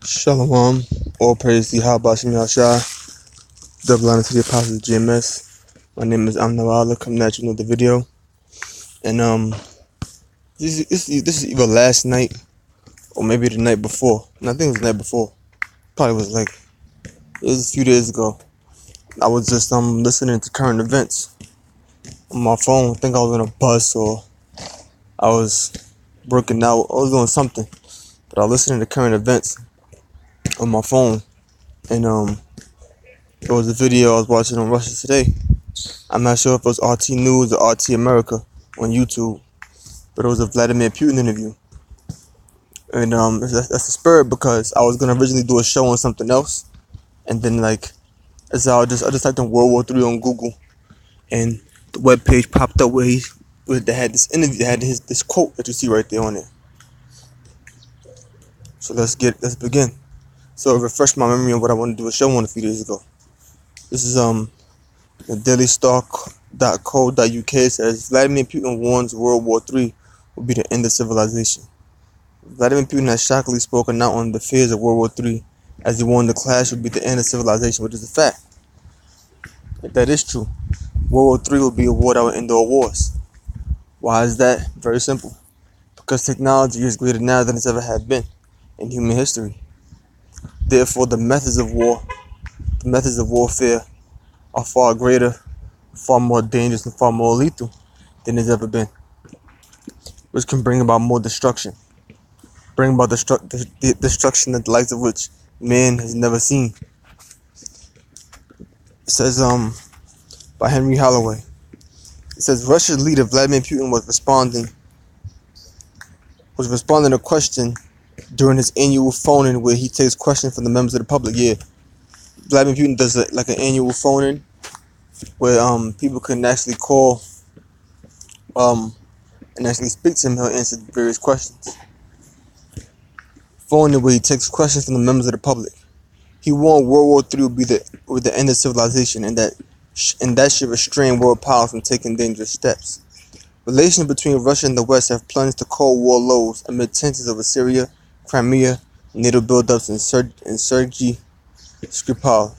Shalom, all praise to Yahweh Shem Yahshua, double honor to the apostles of GMS. My name is Amnawala, coming at you with the video. And this is either last night or maybe the night before. And I think it was the night before. Probably was it was a few days ago. I was just listening to current events on my phone. I think I was on a bus or I was working out. I was doing something, but I was listening to current events on my phone, and there was a video I was watching on Russia Today. I'm not sure if it was RT News or RT America on YouTube, but it was a Vladimir Putin interview. And that's the spirit, because I was gonna originally do a show on something else, and then I just typed in World War III on Google, and the web page popped up where they had this interview, they had this quote that you see right there on it. So let's begin. So refresh my memory on what I wanted to do a show on a few days ago. This is the dailystar.co.uk. says Vladimir Putin warns World War III will be the end of civilization. Vladimir Putin has shockingly spoken out on the fears of World War III, as he warned the clash will be the end of civilization, which is a fact. If that is true, World War III will be a war that will end all wars. Why is that? Very simple. Because technology is greater now than it's ever had been in human history. Therefore, the methods of warfare are far greater, far more dangerous, and far more lethal than it's ever been, which can bring about more destruction. Bring about the destruction of the likes of which man has never seen. It says by Henry Holloway. It says Russia's leader Vladimir Putin was responding to a question during his annual phone-in, where he takes questions from the members of the public. Yeah, Vladimir Putin does an annual phone-in where people can actually call and actually speak to him. He'll answer various questions. Phone-in where he takes questions from the members of the public. He warned World War III would be the end of civilization, and that should restrain world powers from taking dangerous steps. Relations between Russia and the West have plunged to Cold War lows amid tensions over Syria, Crimea, NATO buildups, and Sergei Skripal.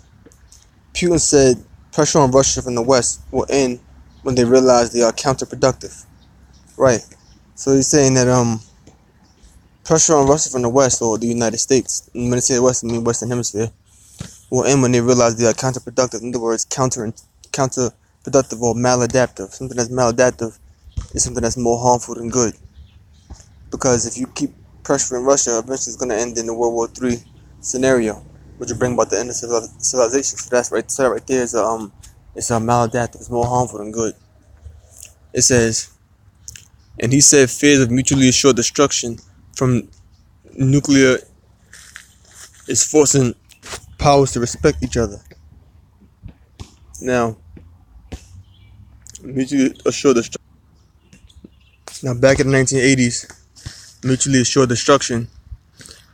Putin said pressure on Russia from the West will end when they realize they are counterproductive. Right. So he's saying that pressure on Russia from the West, or the United States, and when I say the West, I mean Western Hemisphere, will end when they realize they are counterproductive. In other words, counterproductive or maladaptive. Something that's maladaptive is something that's more harmful than good. Because if you keep pressuring Russia, eventually it's going to end in the World War III scenario, which will bring about the end of civilization. So that right there is it's a maladaptive. It's more harmful than good. It says, and he said fears of mutually assured destruction from nuclear is forcing powers to respect each other. Now, mutually assured destruction. Now, back in the 1980s, mutually assured destruction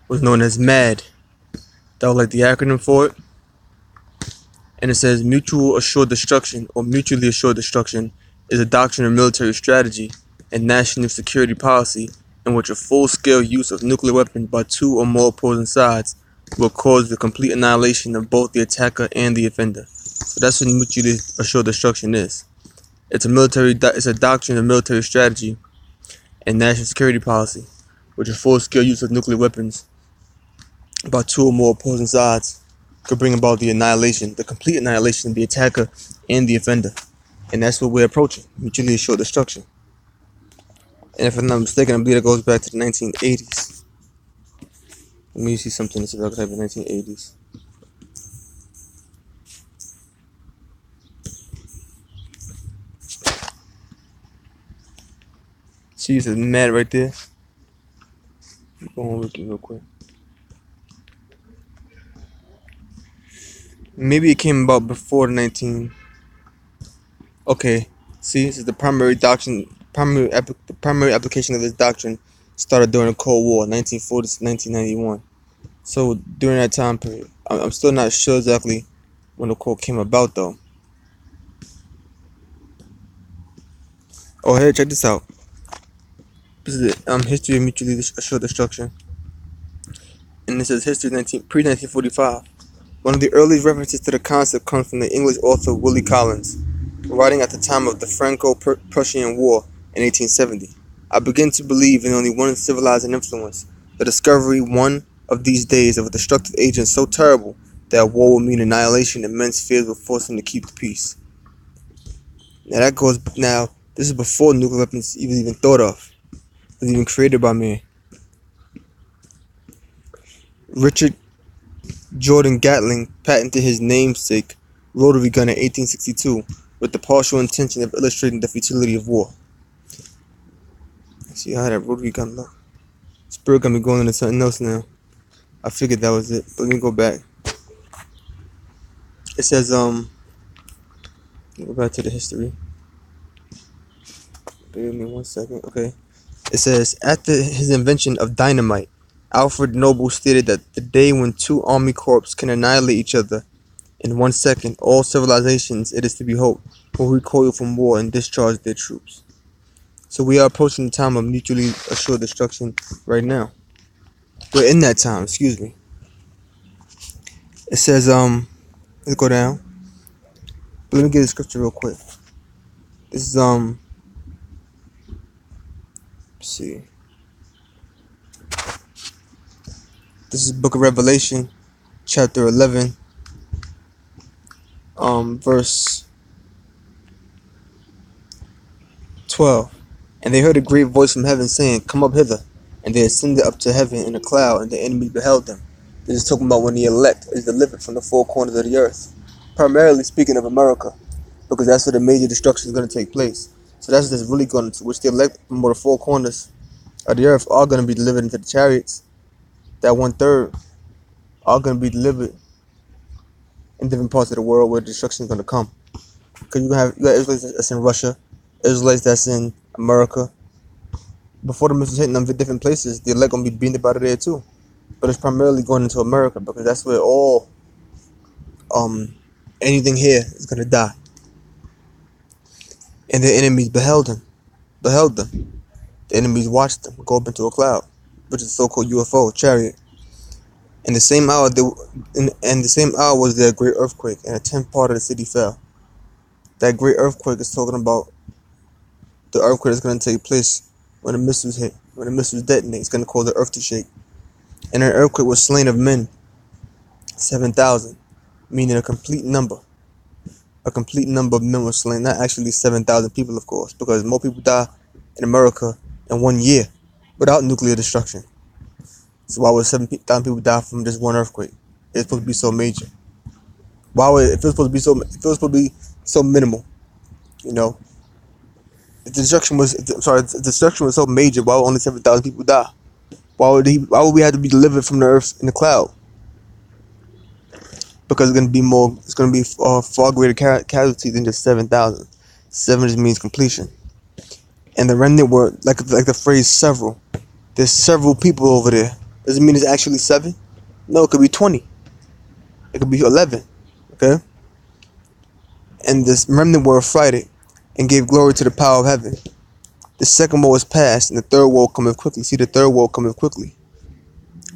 was known as MAD. That was the acronym for it. And it says mutual assured destruction, or mutually assured destruction, is a doctrine of military strategy and national security policy in which a full-scale use of nuclear weapons by two or more opposing sides will cause the complete annihilation of both the attacker and the offender. So that's what mutually assured destruction is. It's a doctrine of military strategy and national security policy, which a full-scale use of nuclear weapons by two or more opposing sides could bring about the complete annihilation of the attacker and the offender. And that's what we're approaching, mutually assured destruction. And if I'm not mistaken, I believe it goes back to the 1980s. Let me see something that's about the 1980s. See, it's mad right there. Go on with me real quick. Maybe it came about before the 19. Okay, see, this is the primary doctrine. The primary application of this doctrine started during the Cold War, 1940 to 1991. So during that time period, I'm still not sure exactly when the quote came about, though. Oh, hey, check this out. This is the history of mutually assured destruction. and it says history pre-1945. One of the earliest references to the concept comes from the English author Willie Collins, writing at the time of the Franco-Prussian War in 1870. I begin to believe in only one civilizing influence, the discovery one of these days of a destructive agent so terrible that war will mean annihilation and men's fears will force them to keep the peace. Now this is before nuclear weapons even thought of, was even created by man. Richard Jordan Gatling patented his namesake rotary gun in 1862 with the partial intention of illustrating the futility of war. See how that rotary gun look? Spirit got me going into something else now. I figured that was it, but let me go back. It says, go back to the history. Give me 1 second, okay. It says, after his invention of dynamite, Alfred Noble stated that the day when two army corps can annihilate each other in 1 second, all civilizations, it is to be hoped, will recoil from war and discharge their troops. So we are approaching the time of mutually assured destruction right now. We're in that time, excuse me. It says, let's go down. But let me get the scripture real quick. This is, let's see. This is Book of Revelation, chapter 11, verse 12. And they heard a great voice from heaven saying, "Come up hither." And they ascended up to heaven in a cloud, and the enemy beheld them. This is talking about when the elect is delivered from the four corners of the earth. Primarily speaking of America, because that's where the major destruction is going to take place. So that's just really going to, which the elect from the four corners of the earth are going to be delivered into the chariots. That 1/3 are going to be delivered in different parts of the world where destruction is going to come. Because you got Israelites that's in Russia, Israelites that's in America. Before the missiles hitting them different places, the elect going to be beaten about it there too. But it's primarily going into America because that's where all anything here is going to die. And the enemies beheld them. The enemies watched them go up into a cloud, which is a so-called UFO chariot. In the same hour, was there a great earthquake, and a 10th part of the city fell. That great earthquake is talking about the earthquake that's going to take place when the missiles hit. When the missiles detonate, it's going to cause the earth to shake. And an earthquake was slain of men, 7,000, meaning a complete number. A complete number of men were slain, not actually 7,000 people, of course, because more people die in America in 1 year without nuclear destruction. So why would 7,000 people die from just one earthquake? It's supposed to be so major. Why would if it was supposed to be so minimal? You know, if the destruction was so major, why would only 7,000 people die? Why would we have to be delivered from the earth in the cloud? Because it's going to be far greater casualties than just 7,000. 7 just means completion. And the remnant were like the phrase several. There's several people over there. Doesn't mean it's actually 7. No, it could be 20. It could be 11. Okay? And this remnant were affrighted and gave glory to the power of heaven. The second woe is past, and the third woe cometh quickly. See, the third woe cometh quickly.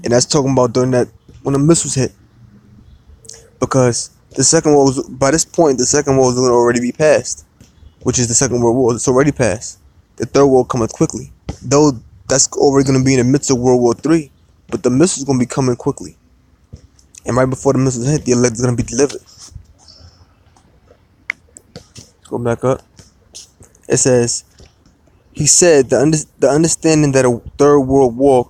And that's talking about during that, when the missiles hit. Because the second woe was, by this point, the second woe is going to already be past. Which is the Second World War. It's already past. The third woe cometh quickly. Though that's already going to be in the midst of World War III. But the missiles going to be coming quickly. And right before the missiles hit, the elect is going to be delivered. Go back up. It says, he said, the understanding that a third world war